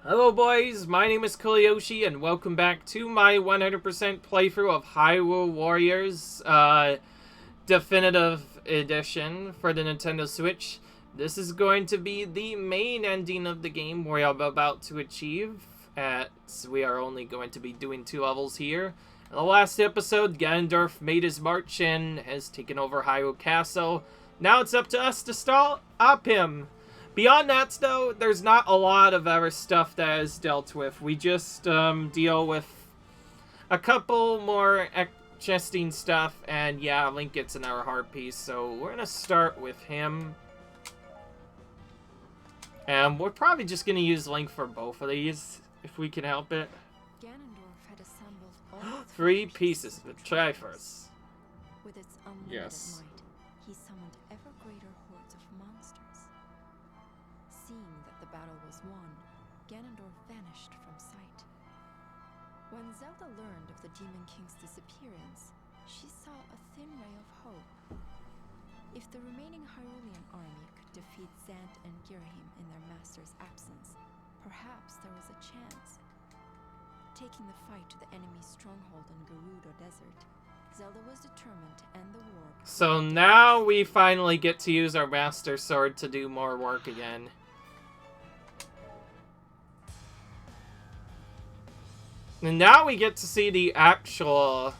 Hello boys, my name is Koyoshi and welcome back to my 100% playthrough of Hyrule Warriors Definitive Edition for the Nintendo Switch. This is going to be the main ending of the game we are about to achieve, as we are only going to be doing 2 levels here. In the last episode, Ganondorf made his march and has taken over Hyrule Castle. Now it's up to us to stop him. Beyond that, though, there's not a lot of other stuff that is dealt with. We just deal with a couple more interesting stuff, and yeah, Link gets another heart piece, so we're gonna start with him. And we're probably just gonna use Link for both of these, if we can help it. Ganondorf had assembled all 3 pieces, but try first. With its unlimited might, he summoned ever greater hordes of monsters. Seeing that the battle was won, Ganondorf vanished from sight. When Zelda learned of the Demon King's disappearance, she saw a thin ray of hope. If the remaining Hyrulean army could defeat Zant and Girahim in their master's absence, perhaps there was a chance. Taking the fight to the enemy's stronghold in Gerudo Desert, Zelda was determined to end the war. So now we finally get to use our Master Sword to do more work again. And now we get to see the actual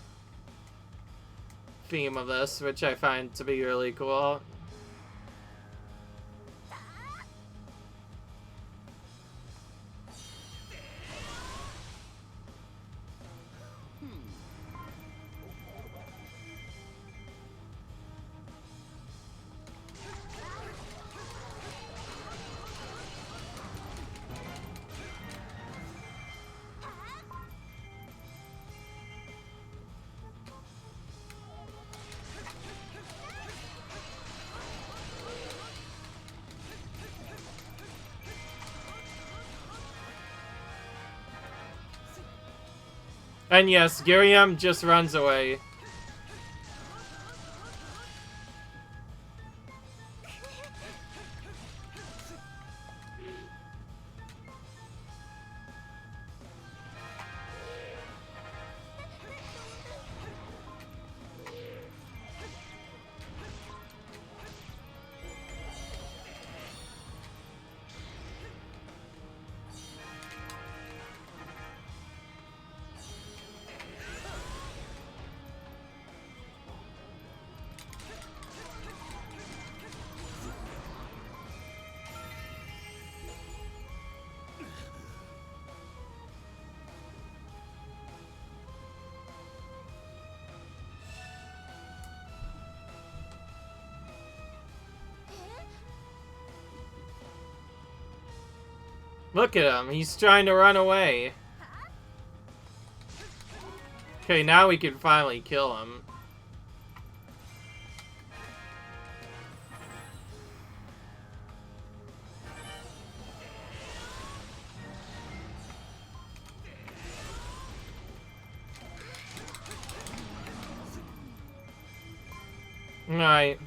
theme of this, which I find to be really cool. And yes, Girahim just runs away. Look at him, he's trying to run away. Okay, now we can finally kill him. Alright.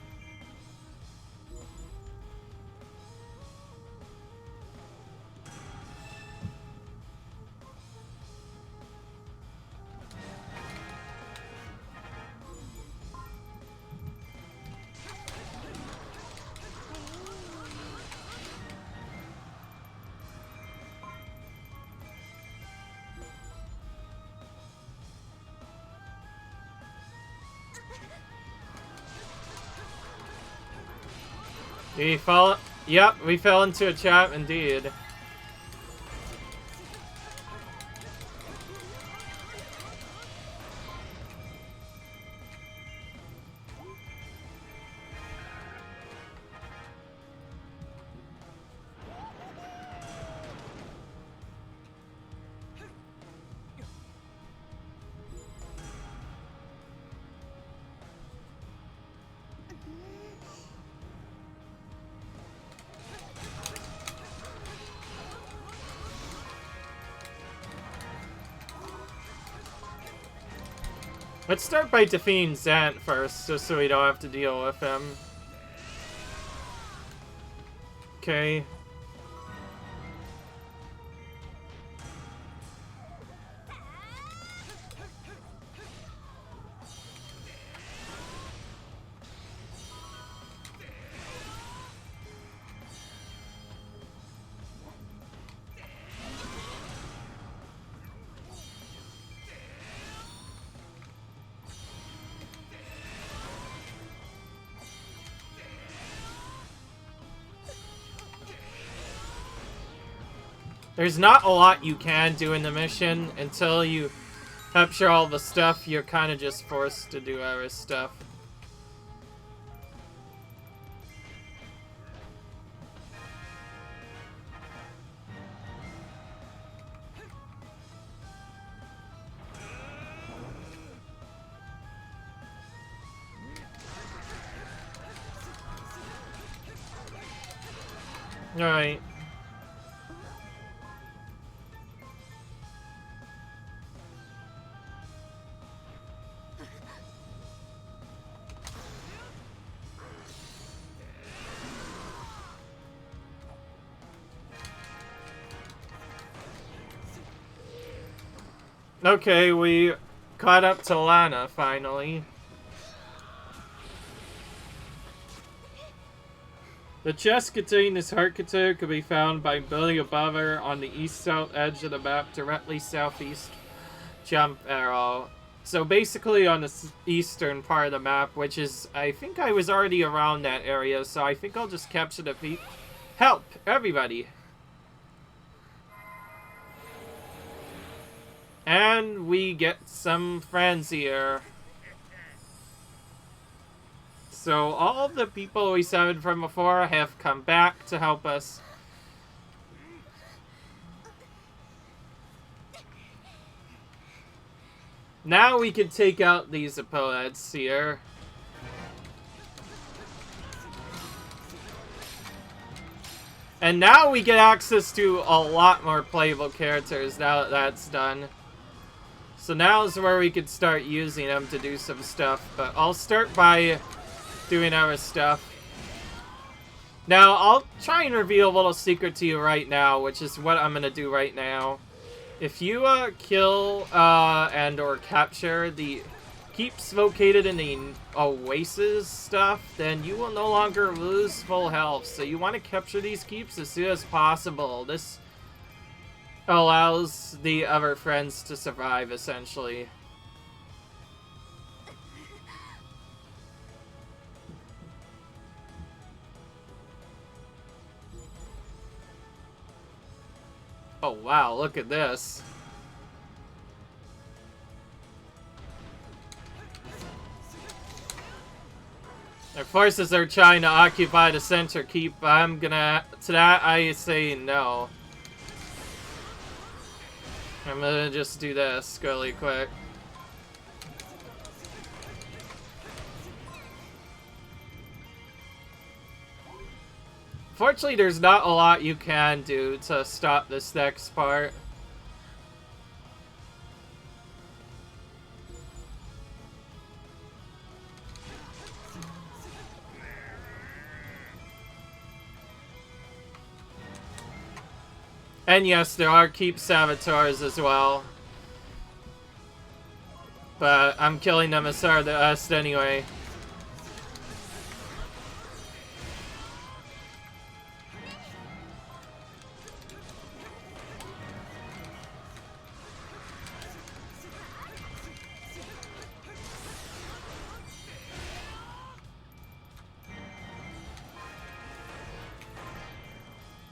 We fell. Yep, we fell into a trap indeed. Let's start by defeating Zant first, just so we don't have to deal with him. Okay. There's not a lot you can do in the mission. Until you capture all the stuff, you're kind of just forced to do other stuff. Alright. Okay, we caught up to Lana, finally. The chest containing this heart container could be found by building above her on the east-south edge of the map, directly southeast jump arrow. So basically on the eastern part of the map, which is, I think I was already around that area, so I think I'll just capture the feet. Help, everybody! And we get some friends here. So all the people we summoned from before have come back to help us. Now we can take out these opponents here. And now we get access to a lot more playable characters now that that's done. So now is where we can start using them to do some stuff. But I'll start by doing our stuff. Now, I'll try and reveal a little secret to you right now, which is what I'm going to do right now. If you kill and or capture the keeps located in the oasis stuff, then you will no longer lose full health. So you want to capture these keeps as soon as possible. This allows the other friends to survive, essentially. Oh wow, look at this. Their forces are trying to occupy the center keep. To that I say no. I'm gonna just do this really quick. Fortunately, there's not a lot you can do to stop this next part. And yes, there are keep saboteurs as well. But I'm killing them as hard as anyway.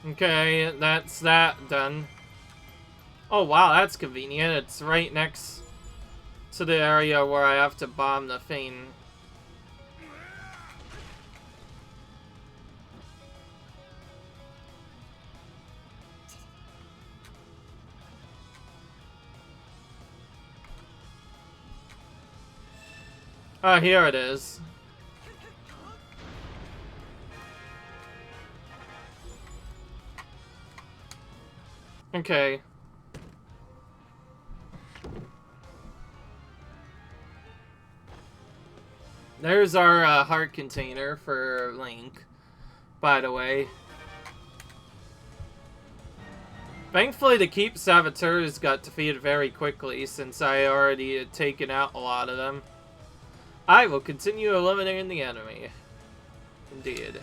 Okay, that's that done. Oh wow, that's convenient. It's right next to the area where I have to bomb the Fiend. Oh, here it is. Okay. There's our heart container for Link, by the way. Thankfully, the Keep Saboteurs got defeated very quickly since I already had taken out a lot of them. I will continue eliminating the enemy. Indeed.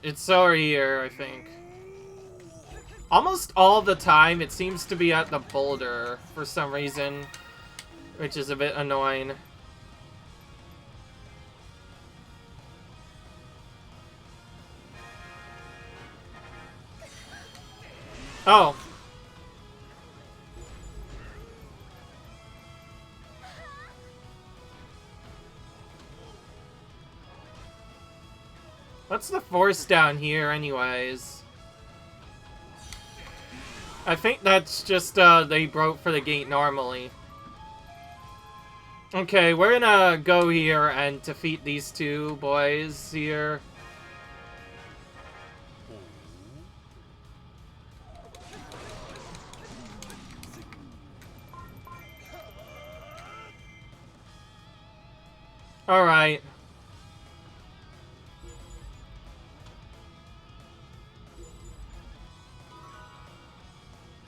It's over here, I think. Almost all the time, it seems to be at the boulder for some reason, which is a bit annoying. Oh. What's the force down here anyways? I think that's just, they broke for the gate normally. Okay, we're gonna go here and defeat these two boys here. Alright.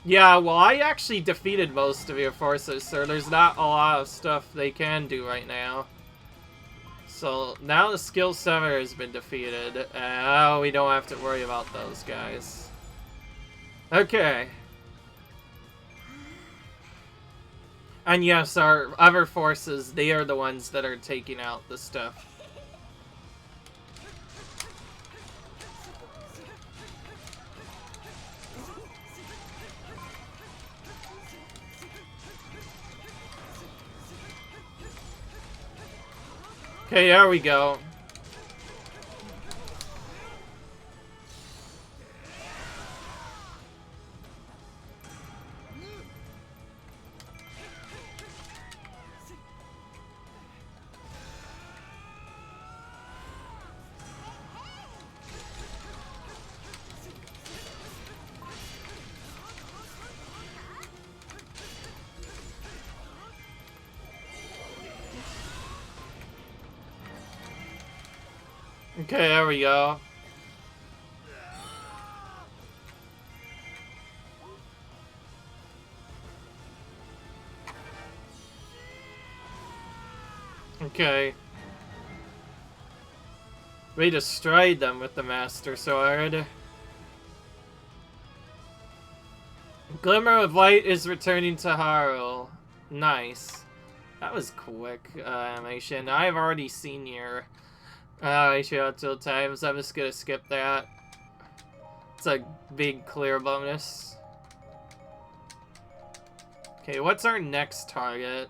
Yeah, well, I actually defeated most of your forces, so there's not a lot of stuff they can do right now. So, now the skill center has been defeated, and we don't have to worry about those guys. Okay. And yes, our other forces, they are the ones that are taking out the stuff. Okay, there we go. Okay, there we go. Okay. We destroyed them with the Master Sword. Glimmer of Light is returning to Hyrule. Nice. That was quick animation. I've already seen your ratio until times. I'm just gonna skip that. It's a big clear bonus. Okay, what's our next target?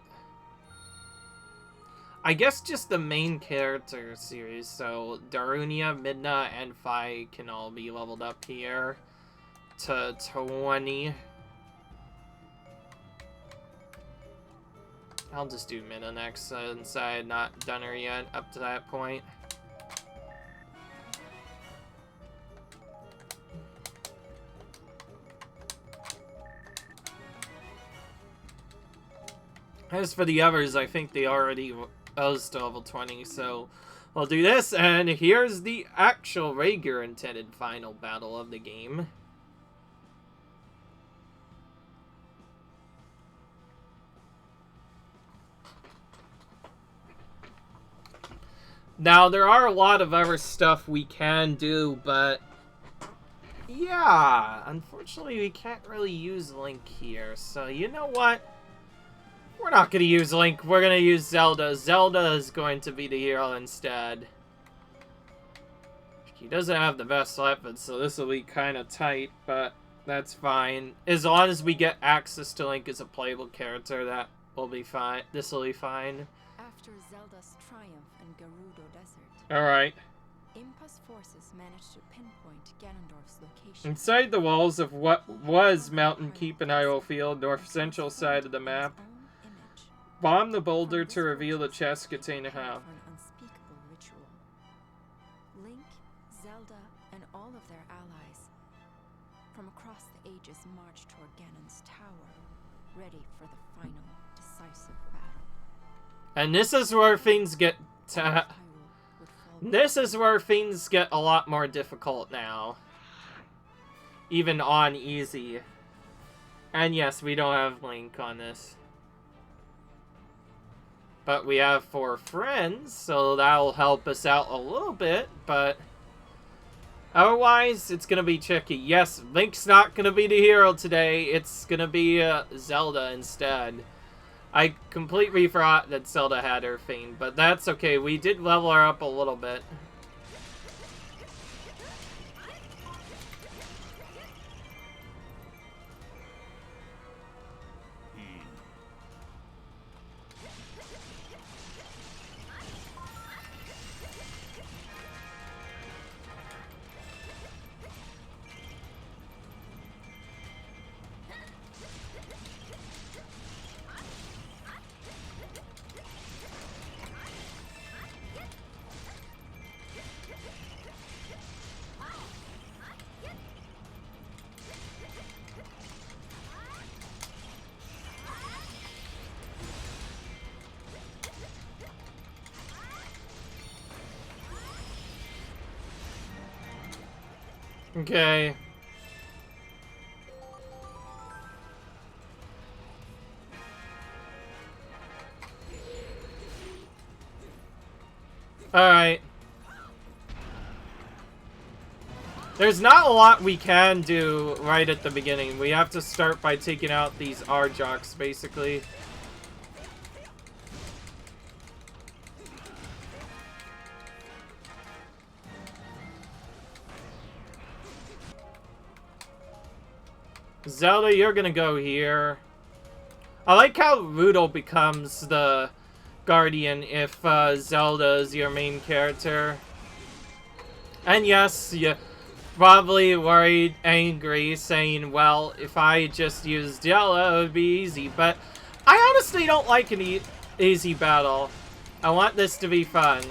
I guess just the main character series. So Darunia, Midna, and Fi can all be leveled up here to 20. I'll just do Midna next since I had not done her yet up to that point. As for the others, I think they already rose to level 20, so we'll do this, and here's the actual regular intended final battle of the game. Now, there are a lot of other stuff we can do, but yeah, unfortunately we can't really use Link here, so you know what? We're not going to use Link, we're going to use Zelda. Zelda is going to be the hero instead. He doesn't have the best weapons, so this will be kind of tight, but that's fine. As long as we get access to Link as a playable character, that will be fine. This will be fine. After Zelda's triumph in Gerudo Desert, Alright. Impa's forces managed to pinpoint Ganondorf's location. Inside the walls of what was Mountain Keep in Hyrule Field, north central side of the map, bomb the boulder to reveal the chest containing how. Unspeakable ritual. Link, Zelda, and all of their allies from across the ages marched toward Ganon's tower, ready for the final, decisive battle. And this is where things get this is where things get a lot more difficult now. Even on easy. And yes, we don't have Link on this. But we have 4 friends, so that'll help us out a little bit, but Otherwise, it's gonna be tricky. Yes, Link's not gonna be the hero today. It's gonna be Zelda instead. I completely forgot that Zelda had her thing, but that's okay. We did level her up a little bit. Okay. Alright. There's not a lot we can do right at the beginning. We have to start by taking out these Arjocks, basically. Zelda, you're gonna go here. I like how Rudel becomes the Guardian if Zelda is your main character. And yes, you probably worried, angry, saying, well, if I just used Zelda, it would be easy. But I honestly don't like an easy battle. I want this to be fun.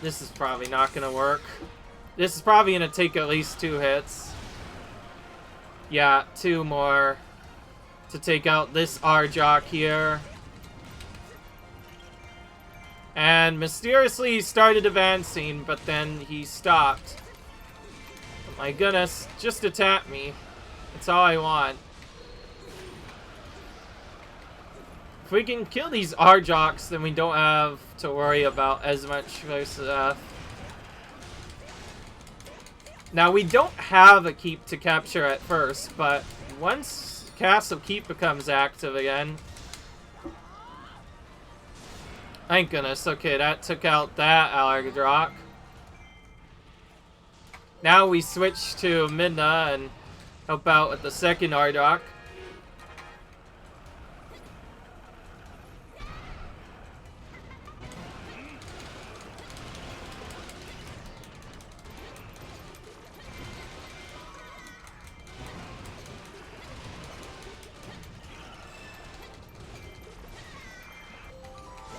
This is probably not gonna work. This is probably gonna take at least 2 hits. Yeah, 2 more to take out this Arjock here. And mysteriously he started advancing, but then he stopped. Oh my goodness, just attack me. That's all I want. If we can kill these Arjocks, then we don't have to worry about as much close death. Now, we don't have a keep to capture at first, but once Castle Keep becomes active again... Thank goodness. Okay, that took out that Arjok. Now we switch to Midna and help out with the second Arjok.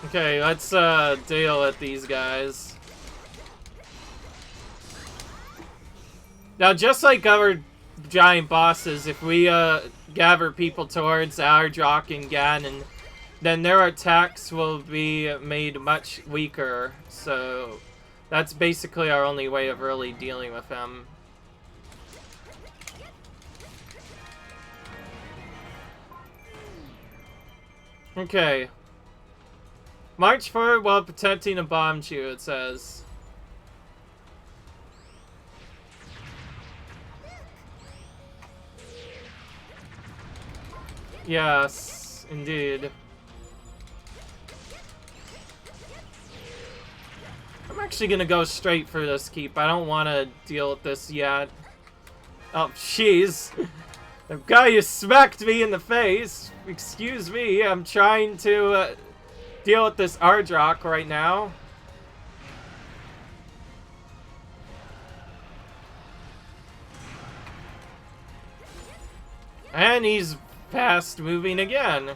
Okay, let's deal with these guys. Now, just like other giant bosses, if we gather people towards Arjok and Ganon, then their attacks will be made much weaker. So that's basically our only way of really dealing with them. Okay. March forward while protecting a bomb chew, it says. Yes, indeed. I'm actually gonna go straight for this keep. I don't want to deal with this yet. Oh, jeez. The guy who smacked me in the face. Excuse me, I'm trying to... deal with this Arjok right now. And he's fast moving again.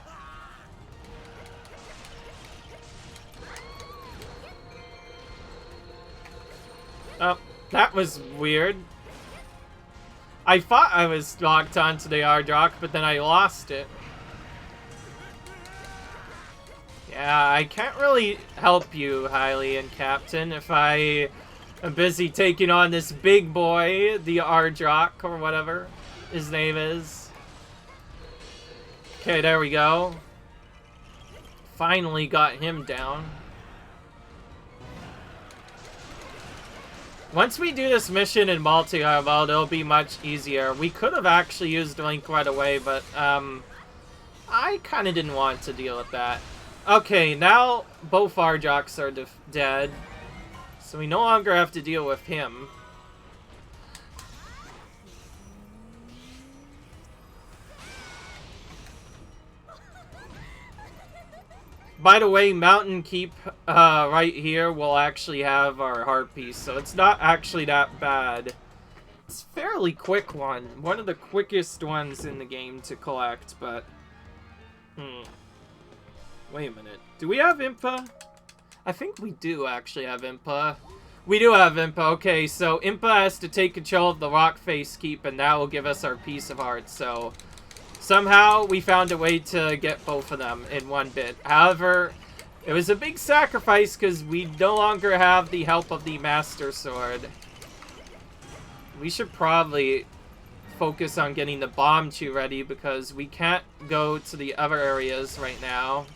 Oh, that was weird. I thought I was locked onto the Arjok, but then I lost it. Yeah, I can't really help you, Hylian Captain, if I am busy taking on this big boy, the Arjok, or whatever his name is. Okay, there we go. Finally got him down. Once we do this mission in multi-hard mode, it'll be much easier. We could have actually used Link right away, but I kind of didn't want to deal with that. Okay, now both Arjoks are dead, so we no longer have to deal with him. By the way, Mountain Keep right here will actually have our heart piece, so it's not actually that bad. It's a fairly quick one of the quickest ones in the game to collect, but... Wait a minute. Do we have Impa? I think we do actually have Impa. We do have Impa. Okay, so Impa has to take control of the Rock Face Keep, and that will give us our Piece of Heart, so... Somehow, we found a way to get both of them in one bit. However, it was a big sacrifice because we no longer have the help of the Master Sword. We should probably focus on getting the Bomb Chew ready because we can't go to the other areas right now.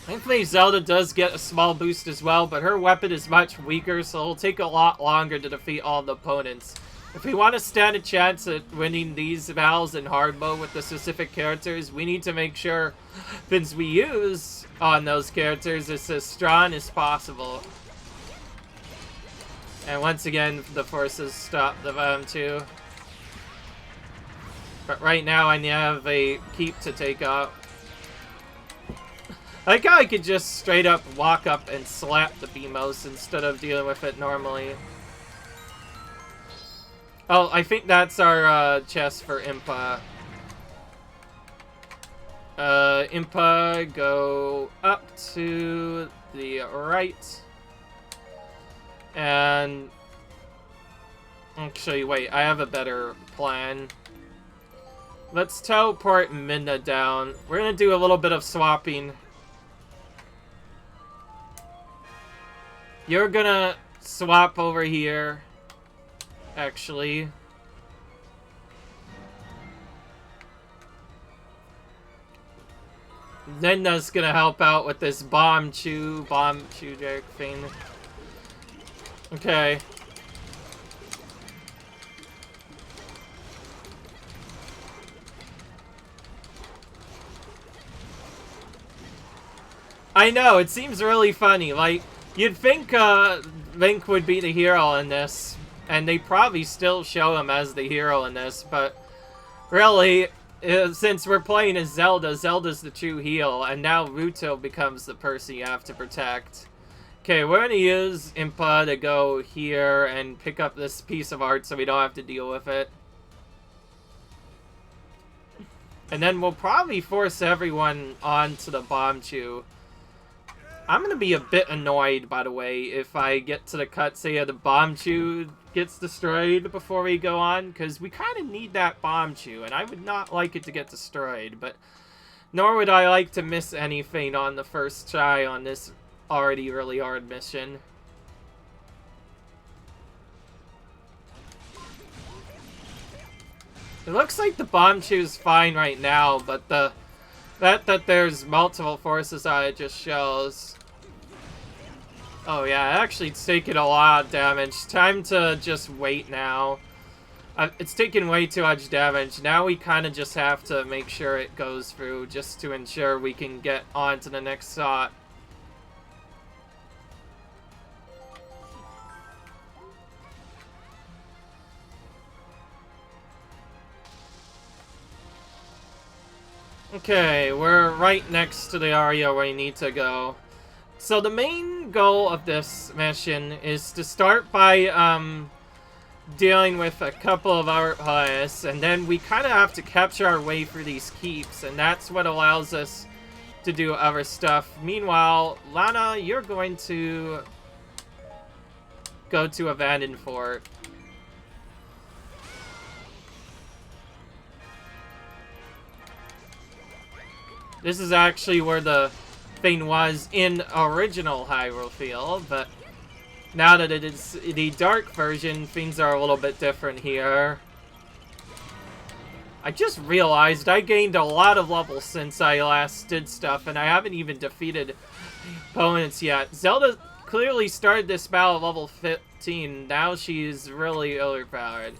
Thankfully, Zelda does get a small boost as well, but her weapon is much weaker, so it'll take a lot longer to defeat all the opponents. If we want to stand a chance at winning these battles in hard mode with the specific characters, we need to make sure things we use on those characters is as strong as possible. And once again, the forces stop the Bomb Chew. But right now, I have a keep to take up. I like how I could just straight up walk up and slap the Beamos instead of dealing with it normally. Oh, I think that's our chest for Impa. Impa, go up to the right. And... Actually, wait, I have a better plan. Let's teleport Midna down. We're gonna do a little bit of swapping. You're gonna swap over here. Actually. Midna's gonna help out with this bomb chew jerk thing. Okay. I know, it seems really funny. Like, you'd think Link would be the hero in this. And they probably still show him as the hero in this, but really, since we're playing as Zelda, Zelda's the true heel, and now Ruto becomes the person you have to protect. Okay, we're gonna use Impa to go here and pick up this piece of art so we don't have to deal with it. And then we'll probably force everyone onto the Bomb Chew. I'm gonna be a bit annoyed, by the way, if I get to the cutscene, the Bomb Chew gets destroyed before we go on, because we kind of need that Bomb Chew, and I would not like it to get destroyed, but nor would I like to miss anything on the first try on this already really hard mission. It looks like the Bomb Chew is fine right now, but the fact that there's multiple forces on it just shows. Oh yeah, actually it's taken a lot of damage. Time to just wait now. It's taken way too much damage. Now we kind of just have to make sure it goes through just to ensure we can get on to the next slot. Okay, we're right next to the area where you need to go. So the main goal of this mission is to start by dealing with a couple of our players, and then we kind of have to capture our way through these keeps, and that's what allows us to do other stuff. Meanwhile, Lana, you're going to go to Abandoned Fort. This is actually where the thing was in original Hyrule Field, but now that it is the dark version, things are a little bit different here. I just realized I gained a lot of levels since I last did stuff, and I haven't even defeated opponents yet. Zelda clearly started this battle at level 15. Now she's really overpowered.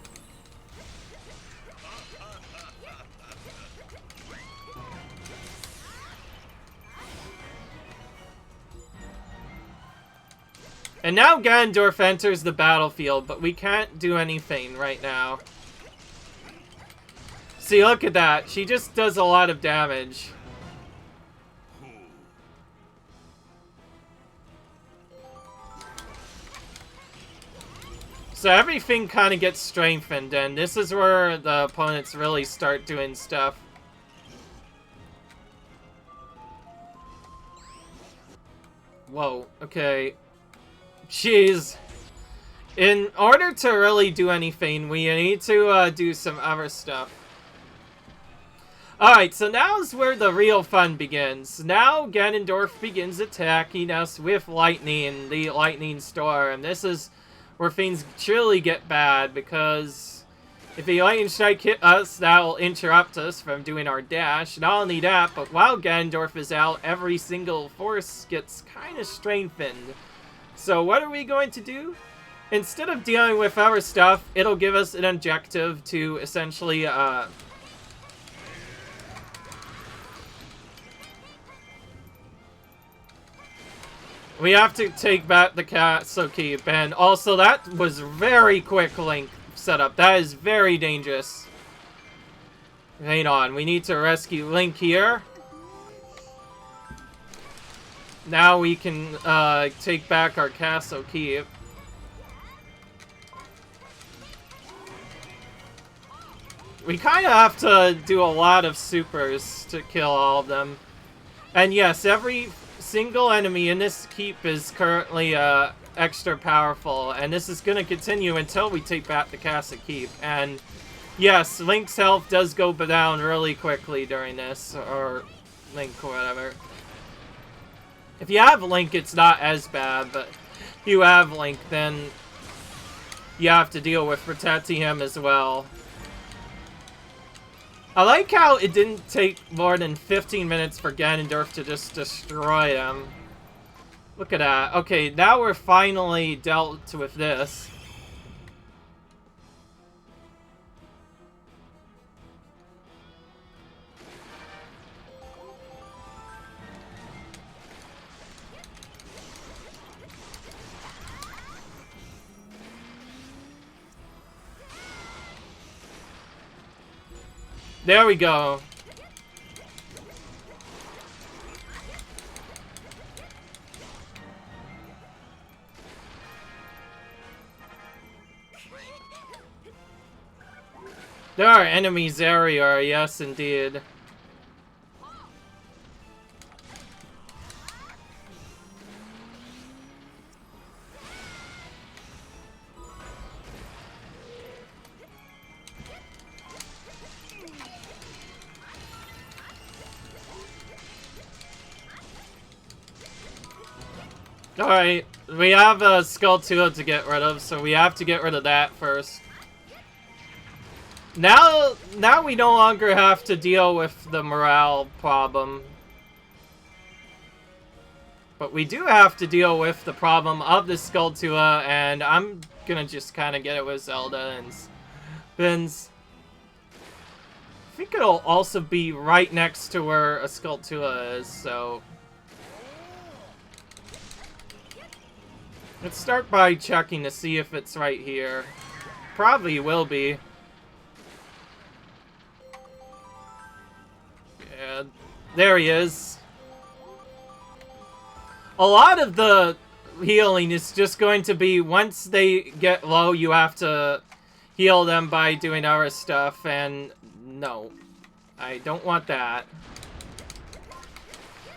And now Ganondorf enters the battlefield, but we can't do anything right now. See, look at that. She just does a lot of damage. So everything kind of gets strengthened, and this is where the opponents really start doing stuff. Whoa, okay. Jeez. In order to really do anything, we need to do some other stuff. Alright, so now's where the real fun begins. Now Ganondorf begins attacking us with lightning, the lightning storm. This is where things truly get bad, because if the lightning strike hit us, that'll interrupt us from doing our dash. Not only that, but while Ganondorf is out, every single force gets kind of strengthened. So what are we going to do? Instead of dealing with our stuff, it'll give us an objective to essentially, we have to take back the castle keep, and also that was very quick Link setup. That is very dangerous. Hang on, we need to rescue Link here. Now we can take back our castle keep. We kind of have to do a lot of supers to kill all of them. And yes, every single enemy in this keep is currently extra powerful, and this is going to continue until we take back the castle keep. And yes, Link's health does go down really quickly during this, or Link or whatever. If you have Link, it's not as bad, but if you have Link, then you have to deal with protecting him as well. I like how it didn't take more than 15 minutes for Ganondorf to just destroy him. Look at that. Okay, now we're finally dealt with this. There we go. There are enemies area, yes indeed. Alright, we have a Skulltula to get rid of, so we have to get rid of that first. Now we no longer have to deal with the morale problem. But we do have to deal with the problem of the Skulltula, and I'm gonna just kind of get it with Zelda and Spins. I think it'll also be right next to where a Skulltula is, so... Let's start by checking to see if it's right here. Probably will be. Yeah, there he is. A lot of the healing is just going to be, once they get low, you have to heal them by doing our stuff, and no. I don't want that.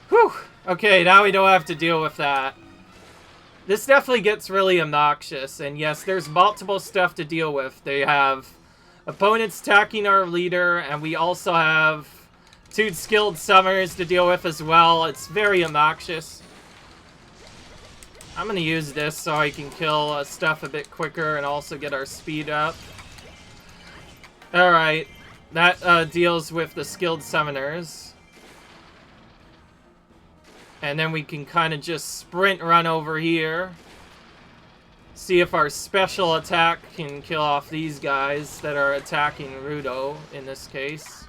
Whew! Okay, now we don't have to deal with that. This definitely gets really obnoxious, and yes, there's multiple stuff to deal with. They have opponents attacking our leader, and we also have 2 skilled summoners to deal with as well. It's very obnoxious. I'm gonna use this so I can kill stuff a bit quicker and also get our speed up. Alright. that deals with the skilled summoners. And then we can kind of just sprint run over here. See if our special attack can kill off these guys that are attacking Rudo in this case.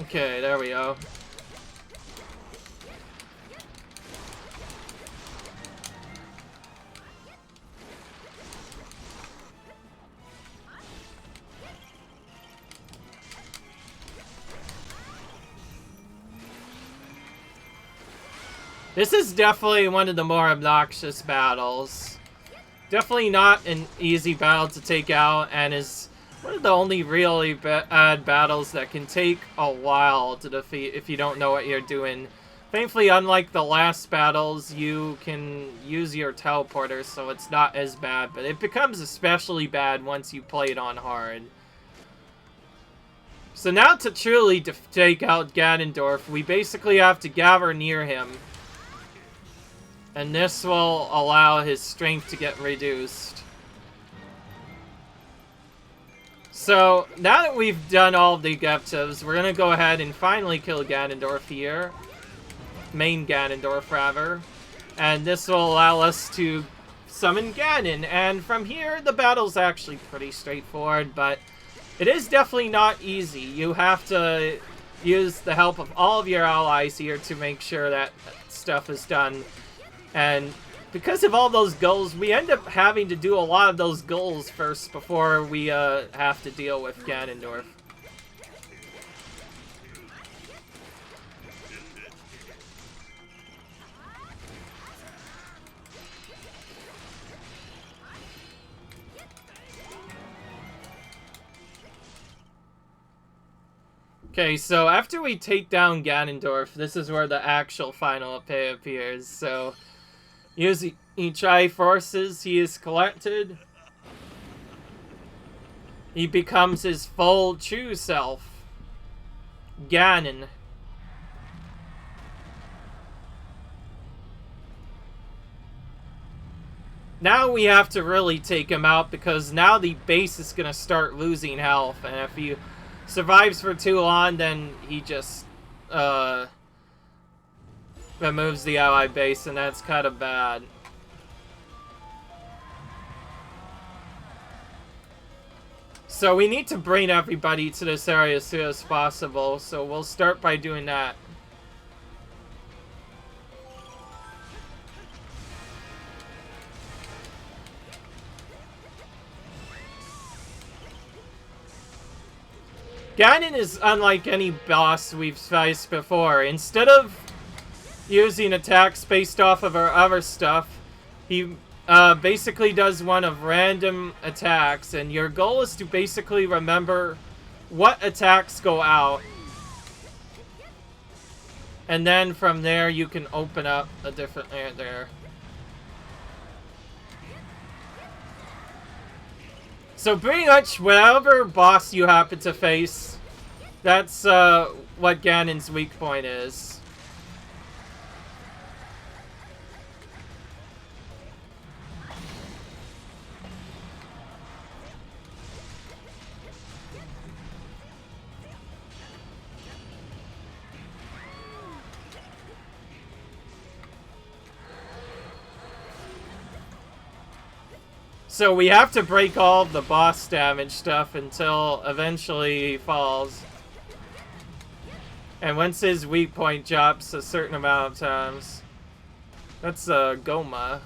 Okay, there we go. This is definitely one of the more obnoxious battles. Definitely not an easy battle to take out, and is one of the only really bad battles that can take a while to defeat if you don't know what you're doing. Thankfully, unlike the last battles, you can use your teleporter, so it's not as bad, but it becomes especially bad once you play it on hard. So now to truly take out Ganondorf, we basically have to gather near him. And this will allow his strength to get reduced. So, now that we've done all of the objectives, we're gonna go ahead and finally kill Ganondorf here. Main Ganondorf, rather. And this will allow us to summon Ganon. And from here, the battle's actually pretty straightforward, but it is definitely not easy. You have to use the help of all of your allies here to make sure that stuff is done. And because of all those goals, we end up having to do a lot of those goals first before we have to deal with Ganondorf. Okay, so after we take down Ganondorf, this is where the actual final pay appears. So, using Triforces he is collected, he becomes his full true self, Ganon. Now we have to really take him out because now the base is going to start losing health, and if he survives for too long, then he just removes the ally base, and that's kind of bad. So we need to bring everybody to this area as soon as possible, so we'll start by doing that. Ganon is unlike any boss we've faced before. Instead of using attacks based off of our other stuff, he basically does one of random attacks, and your goal is to basically remember what attacks go out. And then from there you can open up a different area there. So pretty much whatever boss you happen to face, that's what Ganon's weak point is. So we have to break all of the boss damage stuff until eventually he falls. And once his weak point drops a certain amount of times. That's Goma.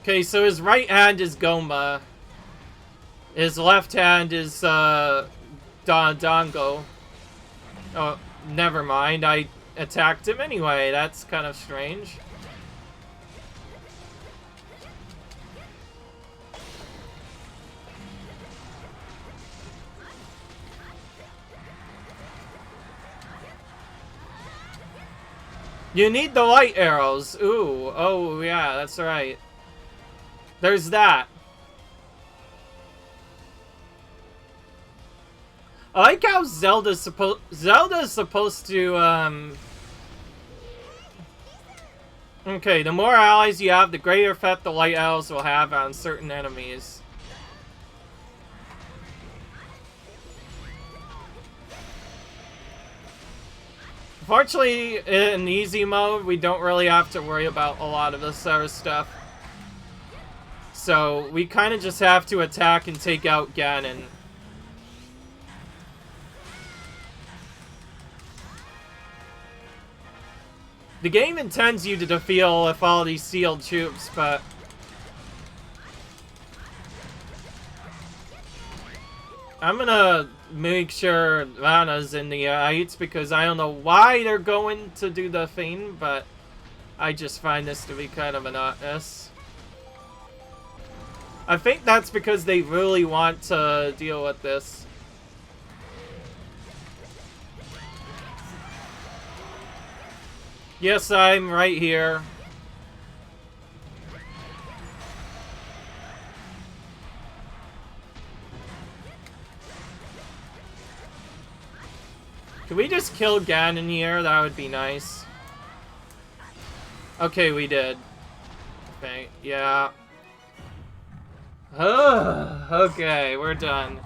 Okay, so his right hand is Goma. His left hand is Dango. Oh, never mind. I attacked him anyway. That's kind of strange. You need the light arrows. Ooh, oh yeah, that's right. There's that. I like how Zelda's supposed to, okay, the more allies you have, the greater effect the light arrows will have on certain enemies. Fortunately, in easy mode, we don't really have to worry about a lot of this sort of stuff. So, we kind of just have to attack and take out Ganon. The game intends you to defeat with all these sealed tubes, but I'm gonna make sure Lana's in the heights because I don't know why they're going to do the thing, but I just find this to be kind of monotonous. I think that's because they really want to deal with this. Yes, I'm right here. Can we just kill Ganon here? That would be nice. Okay, we did. Okay, yeah. Okay, we're done.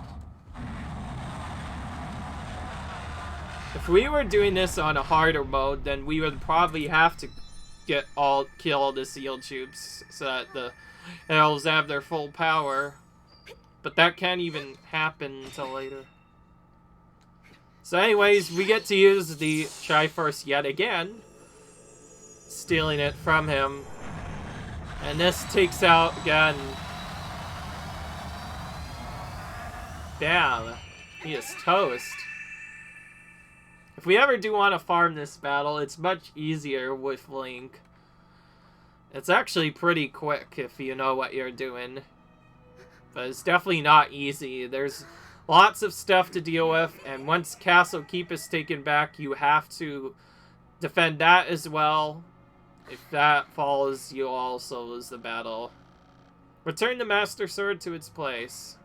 If we were doing this on a harder mode, then we would probably have to kill all the sealed tubes so that the elves have their full power. But that can't even happen until later. So anyways, we get to use the Triforce yet again, stealing it from him. And this takes out Ganon. Damn, he is toast. If we ever do want to farm this battle, it's much easier with Link. It's actually pretty quick if you know what you're doing. But it's definitely not easy. There's lots of stuff to deal with, and once Castle Keep is taken back, you have to defend that as well. If that falls, you'll also lose the battle. Return the Master Sword to its place.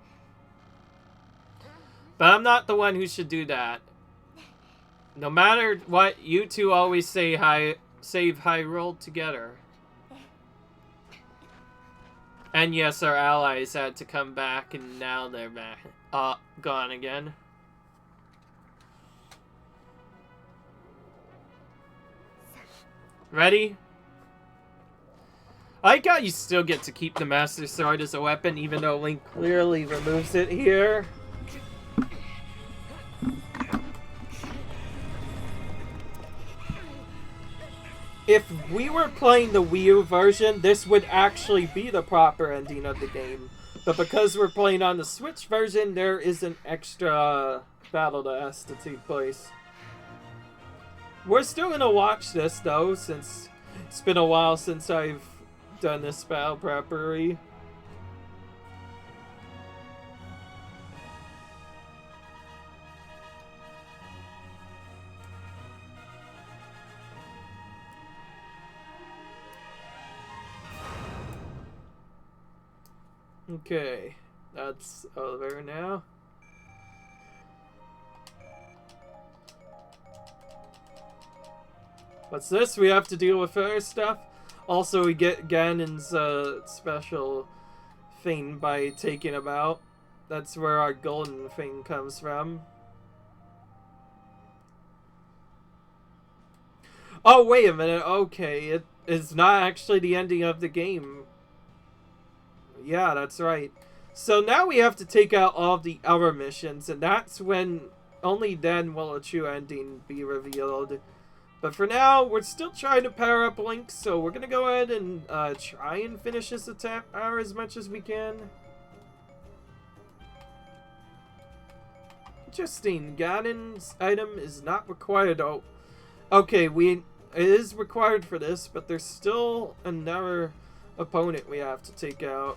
But I'm not the one who should do that. No matter what, you two always say save Hyrule together. And yes, our allies had to come back, and now they're back. Gone again. Ready? I like how you still get to keep the Master Sword as a weapon, even though Link clearly removes it here. If we were playing the Wii U version, this would actually be the proper ending of the game. But because we're playing on the Switch version, there is an extra battle that has to take place. We're still going to watch this, though, since it's been a while since I've done this battle properly. Okay, that's over now. What's this? We have to deal with other stuff. Also, we get Ganon's special thing by taking him out. That's where our golden thing comes from. Oh, wait a minute. Okay, it is not actually the ending of the game. Yeah, that's right. So now we have to take out all of the other missions, and that's when, only then will a true ending be revealed. But for now, we're still trying to power up Link, so we're going to go ahead and try and finish this attack power as much as we can. Interesting, Ganon's item is not required. Oh, okay, it is required for this, but there's still another opponent we have to take out.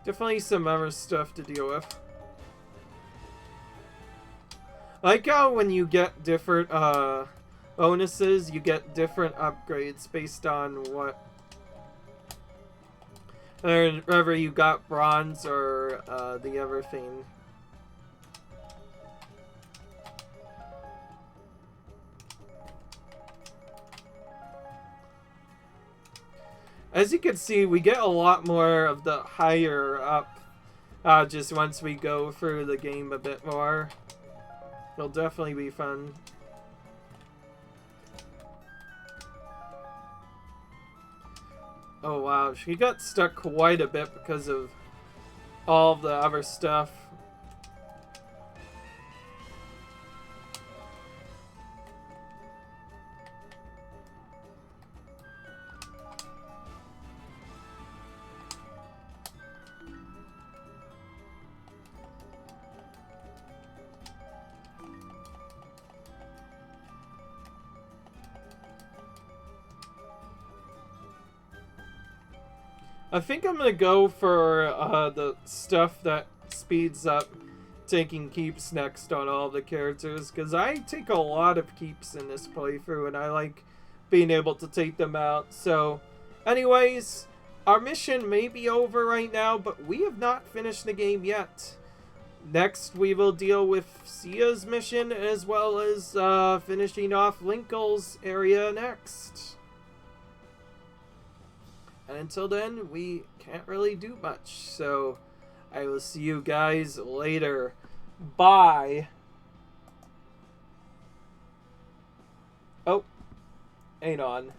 Definitely some other stuff to deal with. I like how when you get different bonuses, you get different upgrades based on what wherever you got bronze or the other thing. As you can see, we get a lot more of the higher up just once we go through the game a bit more. It'll definitely be fun. Oh wow, she got stuck quite a bit because of all of the other stuff. I think I'm gonna go for the stuff that speeds up taking keeps next on all the characters, because I take a lot of keeps in this playthrough and I like being able to take them out. So anyways, our mission may be over right now, but we have not finished the game yet. Next we will deal with Sia's mission as well as finishing off Linkle's area next. And until then, we can't really do much. So, I will see you guys later. Bye. Oh, ain't on.